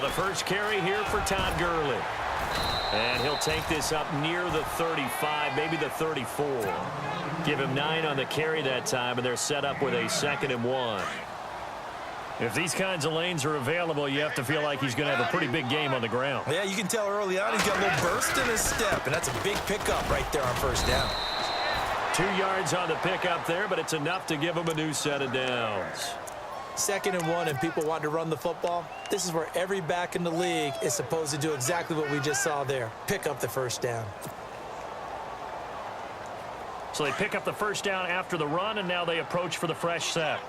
the first carry here for Todd Gurley. And he'll take this up near the 35, maybe the 34. Give him 9 on the carry that time, and they're set up with a 2nd and 1. If these kinds of lanes are available, you have to feel like he's going to have a pretty big game on the ground. Yeah, you can tell early on he's got a little burst in his step, and that's a big pickup right there on first down. 2 yards on the pickup there, but it's enough to give him a new set of downs. 2nd and 1, and people want to run the football. This is where every back in the league is supposed to do exactly what we just saw there. Pick up the first down. So they pick up the first down after the run, and now they approach for the fresh set.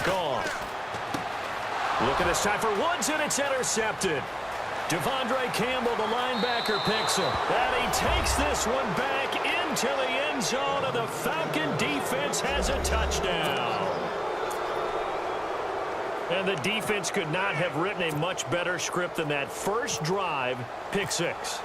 Gone. Look at this time for Woods, and it's intercepted. Devondre Campbell, the linebacker, picks him. And he takes this one back into the end zone, and the Falcon defense has a touchdown. And the defense could not have written a much better script than that. First drive, pick 6.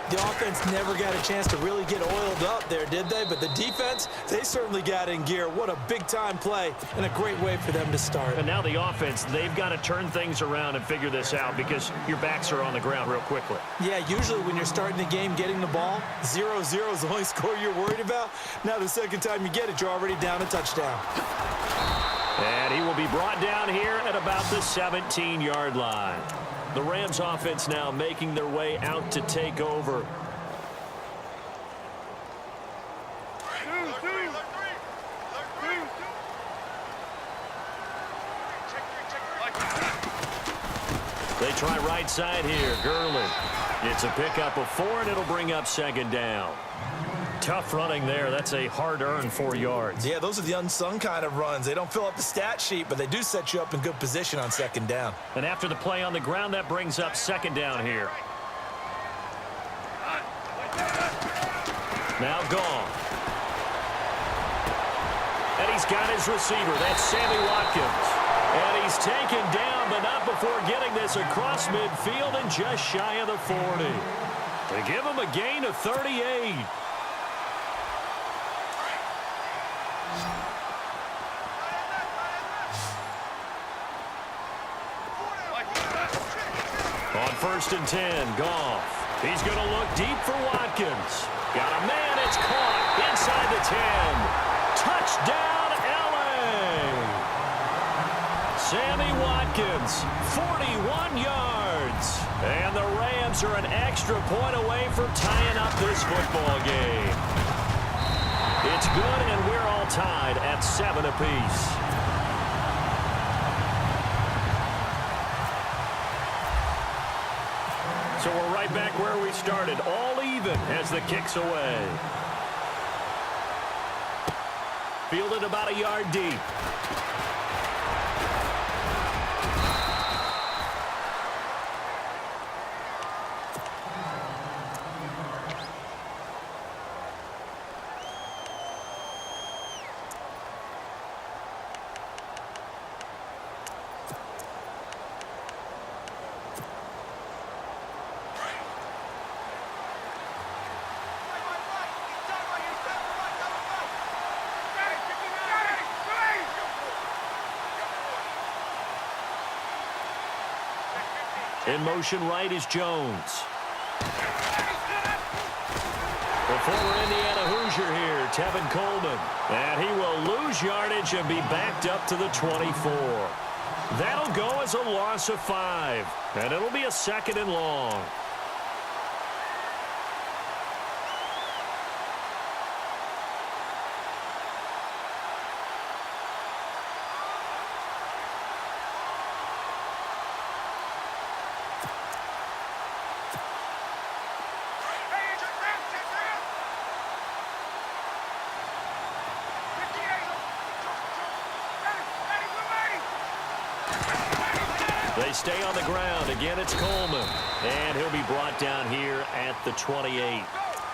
The offense never got a chance to really get oiled up there, did they? But the defense, they certainly got in gear. What a big-time play and a great way for them to start. And now the offense, they've got to turn things around and figure this out because your backs are on the ground real quickly. Yeah, usually when you're starting the game getting the ball, 0-0 is the only score you're worried about. Now the second time you get it, you're already down a touchdown. And he will be brought down here at about the 17-yard line. The Rams offense now making their way out to take over. They try right side here. Gurley. It's a pickup of 4, and it'll bring up 2nd down. Tough running there. That's a hard-earned 4 yards. Yeah, those are the unsung kind of runs. They don't fill up the stat sheet, but they do set you up in good position on 2nd down. And after the play on the ground, that brings up 2nd down here. Now gone. And he's got his receiver. That's Sammy Watkins. And he's taken down, but not before getting this across midfield and just shy of the 40. They give him a gain of 38. On 1st and 10, Goff. He's going to look deep for Watkins. Got a man, it's caught inside the 10. Touchdown, L.A. Sammy Watkins, 41 yards. And the Rams are an extra point away from tying up this football game. It's good, and we're all tied at 7 apiece. So we're right back where we started, all even as the kick's away. Fielded about a yard deep. In motion right is Jones. The former Indiana Hoosier here, Tevin Coleman. And he will lose yardage and be backed up to the 24. That'll go as a loss of 5. And it'll be a 2nd and long. They stay on the ground. Again, it's Coleman. And he'll be brought down here at the 28.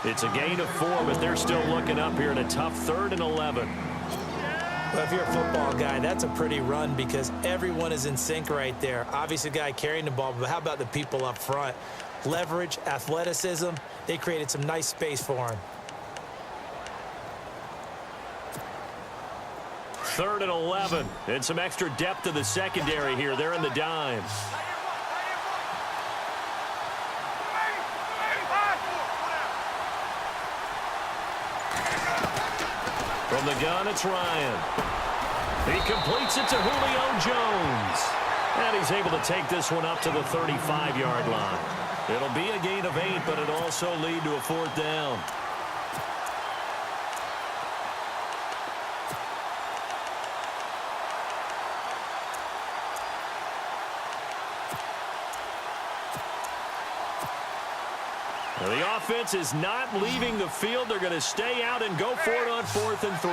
It's a gain of 4, but they're still looking up here in a tough 3rd and 11. Well, if you're a football guy, that's a pretty run because everyone is in sync right there. Obviously, the guy carrying the ball, but how about the people up front? Leverage, athleticism, they created some nice space for him. 3rd and 11. And some extra depth to the secondary here. They're in the dime. From the gun, it's Ryan. He completes it to Julio Jones. And he's able to take this one up to the 35-yard line. It'll be a gain of 8, but it'll also lead to a 4th down. The offense is not leaving the field. They're going to stay out and go for it on 4th and 3.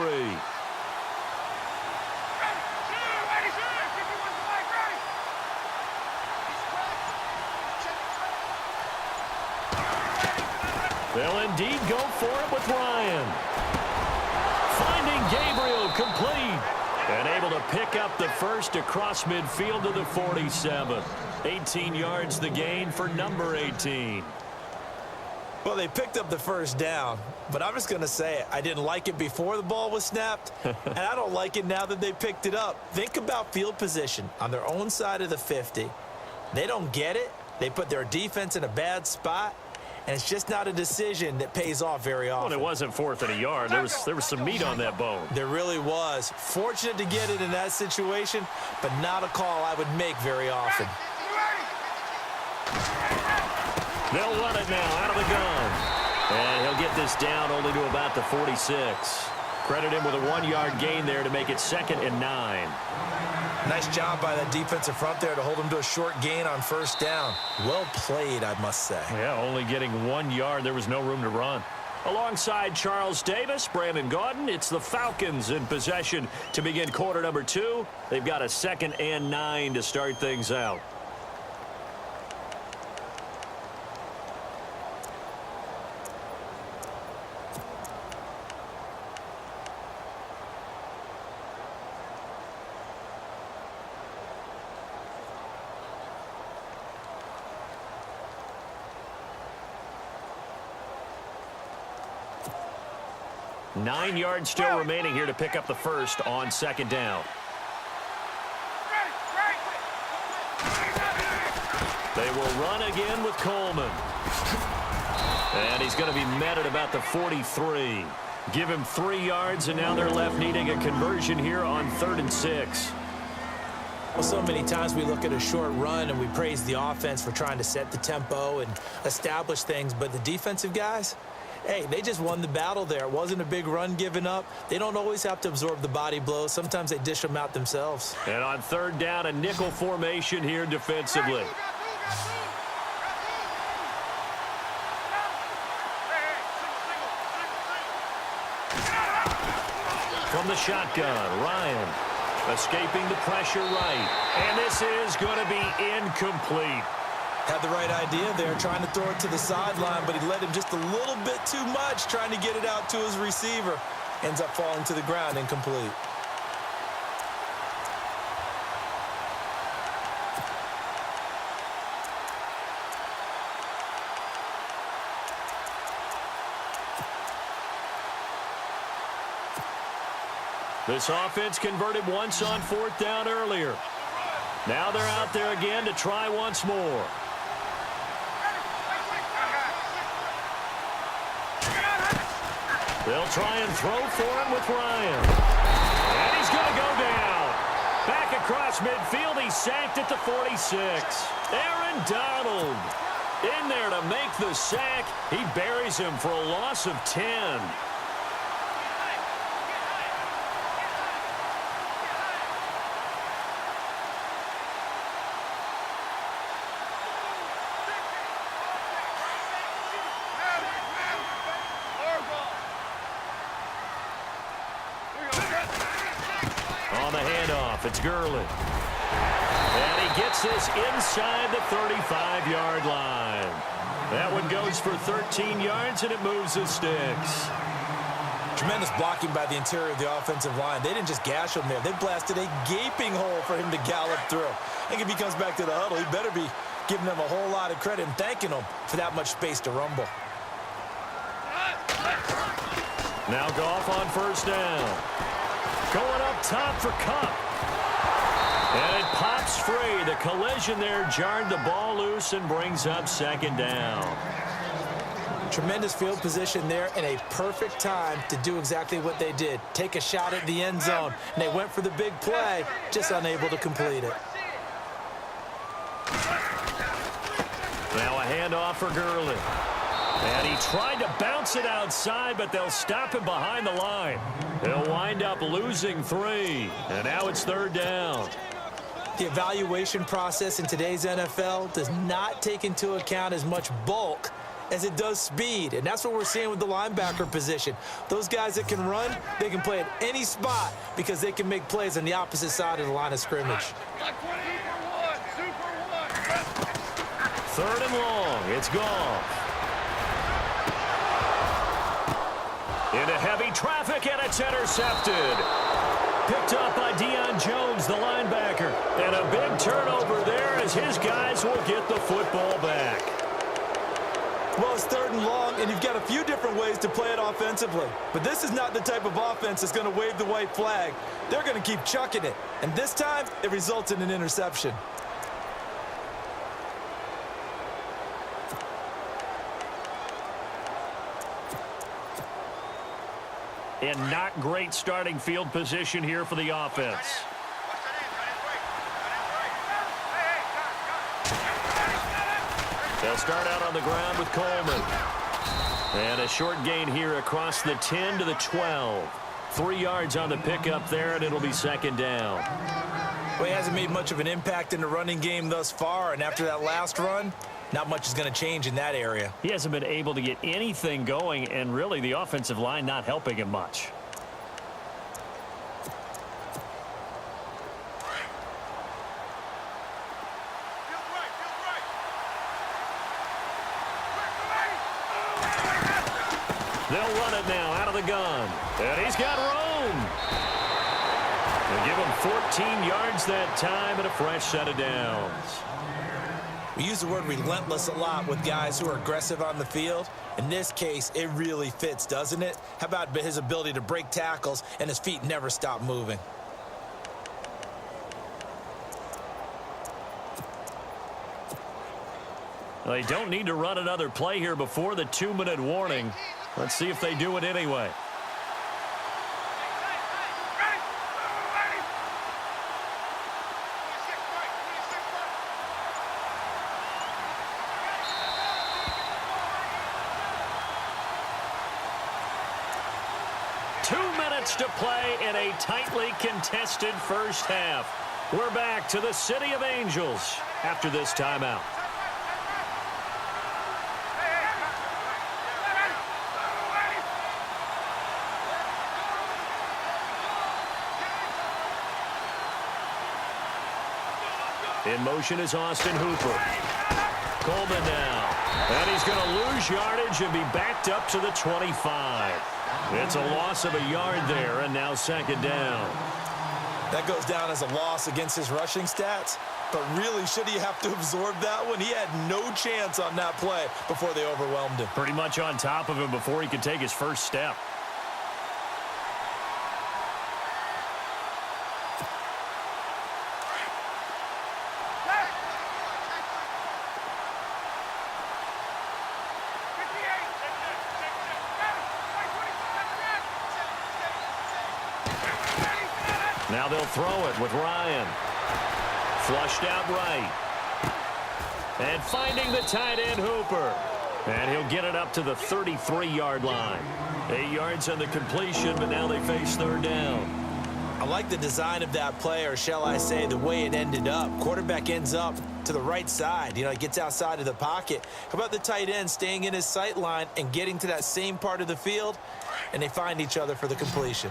They'll indeed go for it with Ryan. Finding Gabriel complete. And able to pick up the first across midfield to the 47. 18 yards the gain for number 18. Well, they picked up the first down, but I'm just going to say it. I didn't like it before the ball was snapped, and I don't like it now that they picked it up. Think about field position on their own side of the 50. They don't get it. They put their defense in a bad spot, and it's just not a decision that pays off very often. Well, it wasn't 4th and a yard. There was some meat on that bone. There really was. Fortunate to get it in that situation, but not a call I would make very often. They'll run it now out of the gun. And he'll get this down only to about the 46. Credit him with a 1-yard gain there to make it 2nd and 9. Nice job by that defensive front there to hold him to a short gain on 1st down. Well played, I must say. Yeah, only getting 1 yard. There was no room to run. Alongside Charles Davis, Brandon Gaudin, it's the Falcons in possession to begin quarter number 2. They've got a 2nd and 9 to start things out. Nine yards still remaining here to pick up the first on 2nd down. They will run again with Coleman. And he's going to be met at about the 43. Give him 3 yards, and now they're left needing a conversion here on 3rd and 6. Well, so many times we look at a short run and we praise the offense for trying to set the tempo and establish things, but the defensive guys, hey, they just won the battle there. It wasn't a big run given up. They don't always have to absorb the body blows. Sometimes they dish them out themselves. And on 3rd down, a nickel formation here defensively. From the shotgun, Ryan escaping the pressure right. And this is going to be incomplete. Had the right idea there, trying to throw it to the sideline, but he led him just a little bit too much, trying to get it out to his receiver. Ends up falling to the ground, incomplete. This offense converted once on 4th down earlier. Now they're out there again to try once more. They'll try and throw for him with Ryan. And he's going to go down. Back across midfield, he's sacked at the 46. Aaron Donald in there to make the sack. He buries him for a loss of 10. On the handoff, it's Gurley. And he gets this inside the 35-yard line. That one goes for 13 yards, and it moves the sticks. Tremendous blocking by the interior of the offensive line. They didn't just gash him there. They blasted a gaping hole for him to gallop through. I think if he comes back to the huddle, he better be giving them a whole lot of credit and thanking them for that much space to rumble. Now Goff on 1st down. Going up top for Cup. And it pops free. The collision there jarred the ball loose and brings up second down. Tremendous field position there and a perfect time to do exactly what they did. Take a shot at the end zone. And they went for the big play, just unable to complete it. Now a handoff for Gurley. And he tried to bounce it outside, but they'll stop him behind the line. He'll wind up losing 3. And now it's third down. The evaluation process in today's NFL does not take into account as much bulk as it does speed, and that's what we're seeing with the linebacker position. Those guys that can run, they can play at any spot because they can make plays on the opposite side of the line of scrimmage. Third and long. It's Goff. Into heavy traffic, and it's intercepted. Picked up by Deion Jones, the linebacker. And a big turnover there as his guys will get the football back. Well, it's third and long, and you've got a few different ways to play it offensively. But this is not the type of offense that's going to wave the white flag. They're going to keep chucking it. And this time, it results in an interception. And not great starting field position here for the offense. They'll start out on the ground with Coleman. And a short gain here across the 10 to the 12. 3 yards on the pickup there, and it'll be second down. Well, he hasn't made much of an impact in the running game thus far, and after that last run, not much is going to change in that area. He hasn't been able to get anything going, and really the offensive line not helping him much. They'll run it now out of the gun. And he's got room. They'll give him 14 yards that time and a fresh set of downs. We use the word relentless a lot with guys who are aggressive on the field. In this case, it really fits, doesn't it? How about his ability to break tackles and his feet never stop moving? Well, they don't need to run another play here before the 2-minute warning. Let's see if they do it anyway. To play in a tightly contested first half. We're back to the City of Angels after this timeout. In motion is Austin Hooper. Coleman now. And he's going to lose yardage and be backed up to the 25. It's a loss of a yard there, and now second down. That goes down as a loss against his rushing stats, but really, should he have to absorb that one? He had no chance on that play before they overwhelmed him. Pretty much on top of him before he could take his first step. Now they'll throw it with Ryan. Flushed out right. And finding the tight end, Hooper. And he'll get it up to the 33-yard line. 8 yards on the completion, but now they face third down. I like the design of that play, or shall I say the way it ended up. Quarterback ends up to the right side. You know, he gets outside of the pocket. How about the tight end staying in his sight line and getting to that same part of the field? And they find each other for the completion.